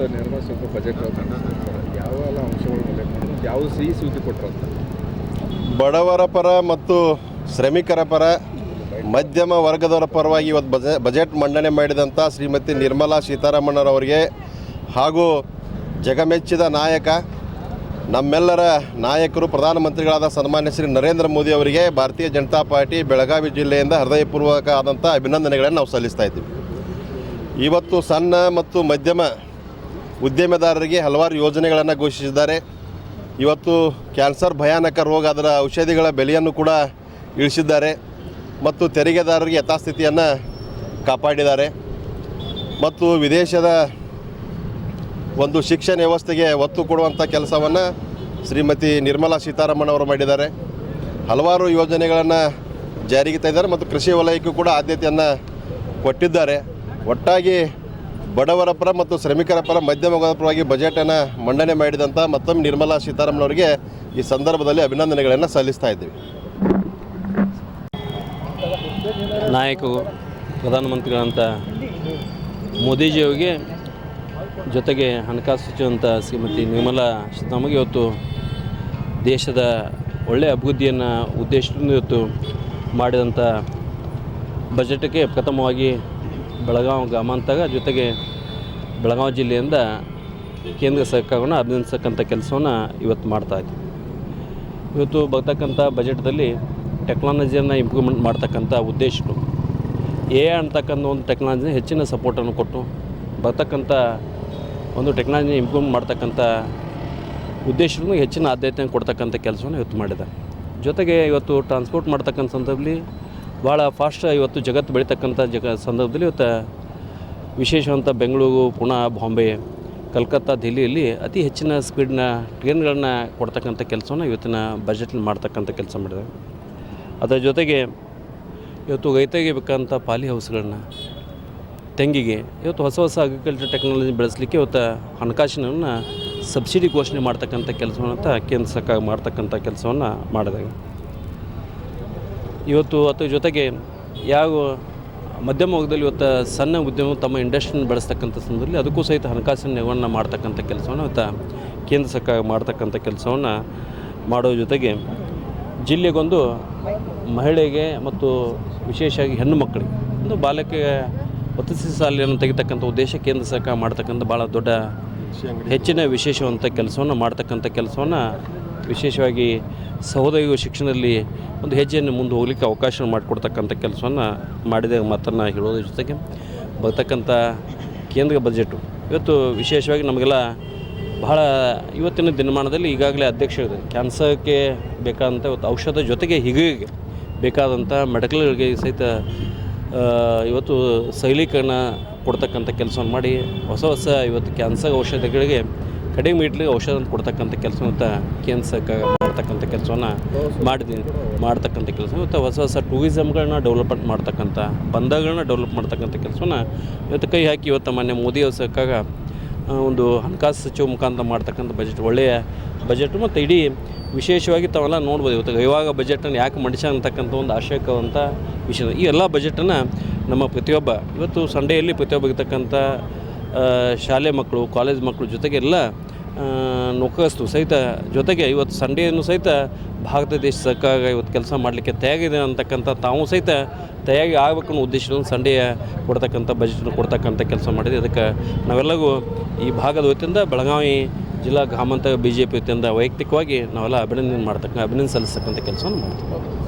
ಮತ್ತು ನಿರ್ಮಲಾ ಸ್ವಲ್ಪ ಬಜೆಟ್ ಯಾವ ಅಂಶಗಳು ಯಾವ ಸಿಹಿ ಸುದ್ದಿ ಕೊಟ್ಟರು ಅಂತ? ಬಡವರ ಪರ ಮತ್ತು ಶ್ರಮಿಕರ ಪರ ಮಧ್ಯಮ ವರ್ಗದವರ ಪರವಾಗಿ ಇವತ್ತು ಬಜೆಟ್ ಮಂಡನೆ ಮಾಡಿದಂಥ ಶ್ರೀಮತಿ ನಿರ್ಮಲಾ ಸೀತಾರಾಮಣ್ಣರವರಿಗೆ ಹಾಗೂ ಜಗಮೆಚ್ಚಿದ ನಾಯಕ ನಮ್ಮೆಲ್ಲರ ನಾಯಕರು ಪ್ರಧಾನಮಂತ್ರಿಗಳಾದ ಸನ್ಮಾನ್ಯ ಶ್ರೀ ನರೇಂದ್ರ ಮೋದಿ ಅವರಿಗೆ ಭಾರತೀಯ ಜನತಾ ಪಾರ್ಟಿ ಬೆಳಗಾವಿ ಜಿಲ್ಲೆಯಿಂದ ಹೃದಯಪೂರ್ವಕ ಆದಂಥ ಅಭಿನಂದನೆಗಳನ್ನು ನಾವು ಸಲ್ಲಿಸ್ತಾ ಇದ್ದೀವಿ. ಇವತ್ತು ಸಣ್ಣ ಮತ್ತು ಮಧ್ಯಮ ಉದ್ಯಮೆದಾರರಿಗೆ ಹಲವಾರು ಯೋಜನೆಗಳನ್ನು ಘೋಷಿಸಿದ್ದಾರೆ. ಇವತ್ತು ಕ್ಯಾನ್ಸರ್ ಭಯಾನಕ ರೋಗ ಅದರ ಔಷಧಿಗಳ ಬೆಲೆಯನ್ನು ಕೂಡ ಇಳಿಸಿದ್ದಾರೆ ಮತ್ತು ತೆರಿಗೆದಾರರಿಗೆ ಯಥಾಸ್ಥಿತಿಯನ್ನು ಕಾಪಾಡಿದ್ದಾರೆ ಮತ್ತು ವಿದೇಶದ ಒಂದು ಶಿಕ್ಷಣ ವ್ಯವಸ್ಥೆಗೆ ಒತ್ತು ಕೊಡುವಂಥ ಕೆಲಸವನ್ನು ಶ್ರೀಮತಿ ನಿರ್ಮಲಾ ಸೀತಾರಾಮನ್ ಅವರು ಮಾಡಿದ್ದಾರೆ. ಹಲವಾರು ಯೋಜನೆಗಳನ್ನು ಜಾರಿಗೆ ತಂದಿದ್ದಾರೆ ಮತ್ತು ಕೃಷಿ ವಲಯಕ್ಕೂ ಕೂಡ ಆದ್ಯತೆಯನ್ನು ಕೊಟ್ಟಿದ್ದಾರೆ. ಒಟ್ಟಾಗಿ ಬಡವರ ಪರ ಮತ್ತು ಶ್ರಮಿಕರ ಪರ ಮಧ್ಯಮ ವರ್ಗದ ಪರವಾಗಿ ಬಜೆಟನ್ನು ಮಂಡನೆ ಮಾಡಿದಂಥ ಮತ್ತೊಮ್ಮೆ ನಿರ್ಮಲಾ ಸೀತಾರಾಮನ್ ಅವರಿಗೆ ಈ ಸಂದರ್ಭದಲ್ಲಿ ಅಭಿನಂದನೆಗಳನ್ನು ಸಲ್ಲಿಸ್ತಾ ಇದ್ದೀವಿ. ನಾಯಕರು ಪ್ರಧಾನಮಂತ್ರಿಗಳಂತ ಮೋದಿಜಿಯವರಿಗೆ ಜೊತೆಗೆ ಹಣಕಾಸು ಸಚಿವಂತ ಶ್ರೀಮತಿ ನಿರ್ಮಲಾ ಸೀತಾರಾಮನ್ಗೆ ಇವತ್ತು ದೇಶದ ಒಳ್ಳೆಯ ಅಭಿವೃದ್ಧಿಯನ್ನು ಉದ್ದೇಶದಿಂದ ಇವತ್ತು ಮಾಡಿದಂಥ ಬಜೆಟ್ಗೆ ಪ್ರಥಮವಾಗಿ ಬೆಳಗಾವಿ ಗ್ರಾಮಾಂತರ ಜೊತೆಗೆ ಬೆಳಗಾವಿ ಜಿಲ್ಲೆಯಿಂದ ಕೇಂದ್ರ ಸರ್ಕಾರವನ್ನು ಅಭಿನಂದಿಸತಕ್ಕಂಥ ಕೆಲಸವನ್ನು ಇವತ್ತು ಮಾಡ್ತಾಯಿದ್ವಿ. ಇವತ್ತು ಬರ್ತಕ್ಕಂಥ ಬಜೆಟ್ದಲ್ಲಿ ಟೆಕ್ನಾಲಜಿಯನ್ನು ಇಂಪ್ರೂವ್ಮೆಂಟ್ ಮಾಡ್ತಕ್ಕಂಥ ಉದ್ದೇಶಗಳು ಅಂತಕ್ಕಂಥ ಒಂದು ಟೆಕ್ನಾಲಜಿನ ಹೆಚ್ಚಿನ ಸಪೋರ್ಟನ್ನು ಕೊಟ್ಟು ಬರ್ತಕ್ಕಂಥ ಒಂದು ಟೆಕ್ನಾಲಜಿ ಇಂಪ್ರೂವ್ ಮಾಡ್ತಕ್ಕಂಥ ಉದ್ದೇಶಗಳು ಹೆಚ್ಚಿನ ಆದ್ಯತೆಯನ್ನು ಕೊಡ್ತಕ್ಕಂಥ ಕೆಲಸವನ್ನು ಇವತ್ತು ಮಾಡಿದ್ದಾರೆ. ಜೊತೆಗೆ ಇವತ್ತು ಟ್ರಾನ್ಸ್ಪೋರ್ಟ್ ಮಾಡ್ತಕ್ಕಂಥ ಸಂದರ್ಭದಲ್ಲಿ ಭಾಳ ಫಾಸ್ಟ್ ಇವತ್ತು ಜಗತ್ತು ಬೆಳೀತಕ್ಕಂಥ ಸಂದರ್ಭದಲ್ಲಿ ಇವತ್ತು ವಿಶೇಷವಂತ ಬೆಂಗಳೂರು, ಪುಣೆ, ಬಾಂಬೆ, ಕಲ್ಕತ್ತಾ, ದೆಹಲಿಯಲ್ಲಿ ಅತಿ ಹೆಚ್ಚಿನ ಸ್ಪೀಡ್ನ ಟ್ರೈನ್ಗಳನ್ನು ಕೊಡ್ತಕ್ಕಂಥ ಕೆಲಸವನ್ನು ಇವತ್ತಿನ ಬಜೆಟ್ನಲ್ಲಿ ಮಾಡ್ತಕ್ಕಂಥ ಕೆಲಸ ಮಾಡಿದ್ದಾರೆ. ಅದರ ಜೊತೆಗೆ ಇವತ್ತು ರೈತರಿಗೆ ಬೇಕಂಥ ಪಾಲಿ ಹೌಸ್ಗಳನ್ನ ತೆಂಗಿಗೆ ಇವತ್ತು ಹೊಸ ಅಗ್ರಿಕಲ್ಚರ್ ಟೆಕ್ನಾಲಜಿ ಬೆಳೆಸಲಿಕ್ಕೆ ಇವತ್ತು ಹಣಕಾಸಿನ ಸಬ್ಸಿಡಿ ಘೋಷಣೆ ಮಾಡ್ತಕ್ಕಂಥ ಕೆಲಸವನ್ನು ಕೇಂದ್ರ ಸರ್ಕಾರ ಮಾಡ್ತಕ್ಕಂಥ ಕೆಲಸವನ್ನು ಮಾಡಿದಾಗ ಇವತ್ತು ಅದ್ರ ಜೊತೆಗೆ ಯಾವ ಮಧ್ಯಮ ವರ್ಗದಲ್ಲಿ ಇವತ್ತು ಸಣ್ಣ ಉದ್ಯಮ ತಮ್ಮ ಇಂಡಸ್ಟ್ರಿನ ಬೆಳೆಸ್ತಕ್ಕಂಥ ಸಂದರ್ಭದಲ್ಲಿ ಅದಕ್ಕೂ ಸಹಿತ ಹಣಕಾಸಿನ ನಿರ್ವಹಣೆ ಮಾಡ್ತಕ್ಕಂಥ ಕೆಲಸವನ್ನು ಇವತ್ತು ಕೇಂದ್ರ ಸರ್ಕಾರ ಮಾಡ್ತಕ್ಕಂಥ ಕೆಲಸವನ್ನು ಮಾಡೋ ಜೊತೆಗೆ ಜಿಲ್ಲೆಗೊಂದು ಮಹಿಳೆಗೆ ಮತ್ತು ವಿಶೇಷವಾಗಿ ಹೆಣ್ಣು ಮಕ್ಕಳಿಗೆ ಒಂದು ಬಾಲಕಿಯ ವಸತಿ ಶಾಲೆಯನ್ನು ತೆಗಿತಕ್ಕಂಥ ಉದ್ದೇಶ ಕೇಂದ್ರ ಸರ್ಕಾರ ಮಾಡ್ತಕ್ಕಂಥ ಭಾಳ ದೊಡ್ಡ ಹೆಚ್ಚಿನ ವಿಶೇಷವಂತ ಕೆಲಸವನ್ನು ಮಾಡ್ತಕ್ಕಂಥ ಕೆಲಸವನ್ನು ವಿಶೇಷವಾಗಿ ಸಹೋದರಿಗಳ ಶಿಕ್ಷಣದಲ್ಲಿ ಒಂದು ಹೆಜ್ಜೆಯನ್ನು ಮುಂದೆ ಹೋಗಲಿಕ್ಕೆ ಅವಕಾಶ ಮಾಡಿಕೊಡ್ತಕ್ಕಂಥ ಕೆಲಸವನ್ನು ಮಾಡಿದ ಮಾತನ್ನು ಹೇಳೋದ್ರ ಜೊತೆಗೆ ಬರ್ತಕ್ಕಂಥ ಕೇಂದ್ರ ಬಜೆಟು ಇವತ್ತು ವಿಶೇಷವಾಗಿ ನಮಗೆಲ್ಲ ಬಹಳ ಇವತ್ತಿನ ದಿನಮಾನದಲ್ಲಿ ಈಗಾಗಲೇ ಅಧ್ಯಕ್ಷರಿದೆ ಕ್ಯಾನ್ಸರ್ಗೆ ಬೇಕಾದಂಥ ಇವತ್ತು ಔಷಧ ಜೊತೆಗೆ ಹಿರಿಯರಿಗೆ ಬೇಕಾದಂಥ ಮೆಡಿಕಲ್ಗಳಿಗೆ ಸಹಿತ ಇವತ್ತು ಸೈಲೀಕರಣ ಕೊಡ್ತಕ್ಕಂಥ ಕೆಲಸವನ್ನು ಮಾಡಿ ಹೊಸ ಇವತ್ತು ಕ್ಯಾನ್ಸರ್ ಔಷಧಿಗಳಿಗೆ ಕಡಿಮೆ ಇಡ್ಲಿಕ್ಕೆ ಔಷಧ ಕೊಡ್ತಕ್ಕಂಥ ಕೆಲಸವಂತ ಕೇಂದ್ರ ಸರ್ಕಾರ ಮಾಡ್ತಕ್ಕಂಥ ಕೆಲಸವನ್ನು ಮಾಡ್ತಕ್ಕಂಥ ಕೆಲಸ ಇವತ್ತು ಹೊಸ ಟೂರಿಸಮ್ಗಳನ್ನ ಡೆವಲಪ್ಮೆಂಟ್ ಮಾಡ್ತಕ್ಕಂಥ ಬಂದಗಳನ್ನ ಡೆವಲಪ್ ಮಾಡ್ತಕ್ಕಂಥ ಕೆಲಸವನ್ನು ಇವತ್ತು ಕೈ ಹಾಕಿ ಇವತ್ತು ಮಾನ್ಯ ಮೋದಿ ಅವ್ರ ಸರ್ಕಾರ ಒಂದು ಹಣಕಾಸು ಸಚಿವ ಮುಖಾಂತರ ಮಾಡ್ತಕ್ಕಂಥ ಬಜೆಟ್ ಒಳ್ಳೆಯ ಬಜೆಟು ಮತ್ತು ಇಡೀ ವಿಶೇಷವಾಗಿ ತಾವೆಲ್ಲ ನೋಡ್ಬೋದು ಇವತ್ತು ಇವಾಗ ಬಜೆಟನ್ನು ಯಾಕೆ ಮಂಡಿಸ ಅಂತಕ್ಕಂಥ ಒಂದು ಆಶಯಕವಂಥ ವಿಷಯ ಈ ಎಲ್ಲ ಬಜೆಟನ್ನು ನಮ್ಮ ಪ್ರತಿಯೊಬ್ಬ ಇವತ್ತು ಸಂಡೆಯಲ್ಲಿ ಪ್ರತಿಯೊಬ್ಬ ಇರ್ತಕ್ಕಂಥ ಶಾಲೆ ಮಕ್ಕಳು ಕಾಲೇಜ್ ಮಕ್ಕಳು ಜೊತೆಗೆ ಎಲ್ಲ ನೌಕರಸ್ಥರು ಸಹಿತ ಜೊತೆಗೆ ಇವತ್ತು ಸಂಡೆಯನ್ನು ಸಹಿತ ಭಾರತ ದೇಶ ಸರ್ಕಾರ ಇವತ್ತು ಕೆಲಸ ಮಾಡಲಿಕ್ಕೆ ತಯಾರಿದೆ ಅಂತಕ್ಕಂಥ ತಾವು ಸಹಿತ ತಯಾರಿ ಆಗಬೇಕು ಅನ್ನೋ ಉದ್ದೇಶವನ್ನು ಸಂಡೆಯ ಕೊಡ್ತಕ್ಕಂಥ ಬಜೆಟನ್ನು ಕೊಡ್ತಕ್ಕಂಥ ಕೆಲಸ ಮಾಡಿದೆ. ಅದಕ್ಕೆ ನಾವೆಲ್ಲರಿಗೂ ಈ ಭಾಗದ ವತಿಯಿಂದ ಬೆಳಗಾವಿ ಜಿಲ್ಲಾ ಗ್ರಾಮಾಂತರ BJP ವತಿಯಿಂದ ವೈಯಕ್ತಿಕವಾಗಿ ನಾವೆಲ್ಲ ಅಭಿನಂದನೆ ಸಲ್ಲಿಸ್ತಕ್ಕಂಥ ಕೆಲಸವನ್ನು ಮಾಡ್ತೀವಿ.